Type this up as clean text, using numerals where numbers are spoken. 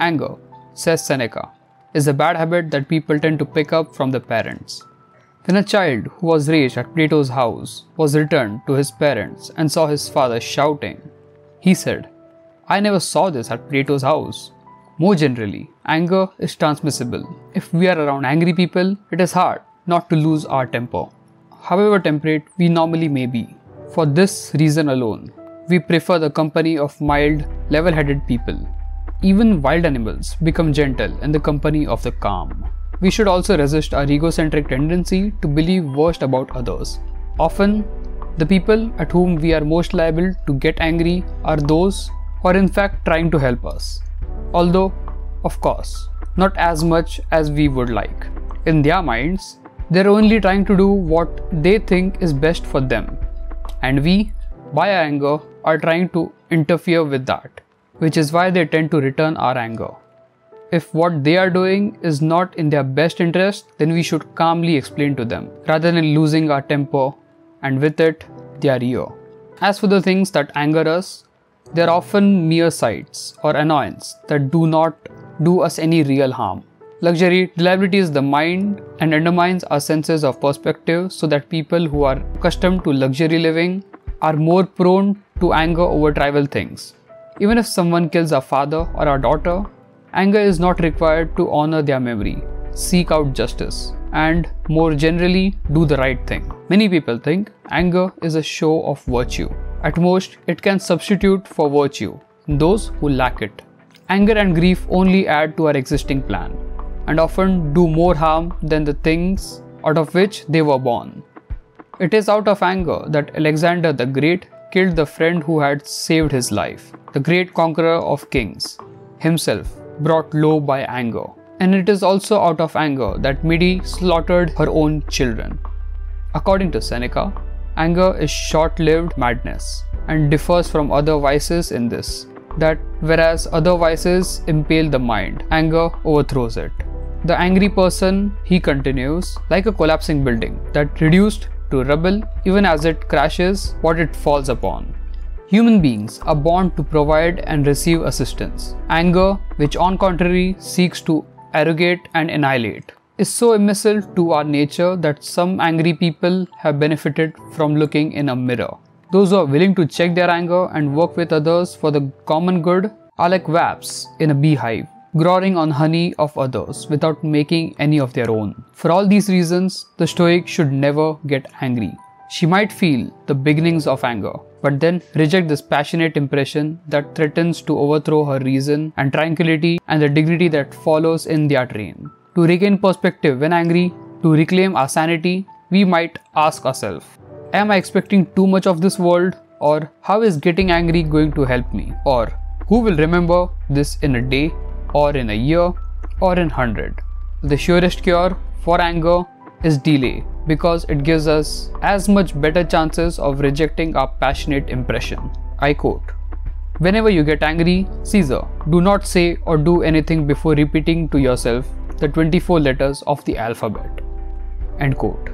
Anger, says Seneca, is a bad habit that people tend to pick up from their parents. When a child who was raised at Plato's house was returned to his parents and saw his father shouting, he said, "I never saw this at Plato's house." More generally, anger is transmissible. If we are around angry people, it is hard not to lose our temper, however temperate we normally may be. For this reason alone, we prefer the company of mild, level-headed people. Even wild animals become gentle in the company of the calm. We should also resist our egocentric tendency to believe worst about others. Often, the people at whom we are most liable to get angry are those who are in fact trying to help us. Although, of course, not as much as we would like. In their minds, they're only trying to do what they think is best for them. And we, by our anger, are trying to interfere with that, which is why they tend to return our anger. If what they are doing is not in their best interest, then we should calmly explain to them, rather than losing our temper and with it, their ear. As for the things that anger us, they are often mere sights or annoyance that do not do us any real harm. Luxury deliberately the mind and undermines our senses of perspective, so that people who are accustomed to luxury living are more prone to anger over trivial things. Even if someone kills our father or our daughter, anger is not required to honor their memory, seek out justice, and more generally, do the right thing. Many people think anger is a show of virtue. At most, it can substitute for virtue in those who lack it. Anger and grief only add to our existing plan, and often do more harm than the things out of which they were born. It is out of anger that Alexander the Great killed the friend who had saved his life. The great conqueror of kings, himself brought low by anger. And it is also out of anger that Mede slaughtered her own children. According to Seneca, anger is short-lived madness and differs from other vices in this, that whereas other vices impale the mind, anger overthrows it. The angry person, he continues, like a collapsing building that reduced to rubble even as it crashes what it falls upon. Human beings are born to provide and receive assistance. Anger, which on contrary seeks to arrogate and annihilate, is so imbecile to our nature that some angry people have benefited from looking in a mirror. Those who are willing to check their anger and work with others for the common good are like wasps in a beehive, growing on honey of others without making any of their own. For all these reasons, the Stoic should never get angry. She might feel the beginnings of anger, but then reject this passionate impression that threatens to overthrow her reason and tranquility and the dignity that follows in their train. To regain perspective when angry, to reclaim our sanity, we might ask ourselves, am I expecting too much of this world? Or how is getting angry going to help me? Or who will remember this in a day, or in a year, or in 100? The surest cure for anger is delay, because it gives us as much better chances of rejecting our passionate impression. I quote, "Whenever you get angry, Caesar, do not say or do anything before repeating to yourself the 24 letters of the alphabet." End quote.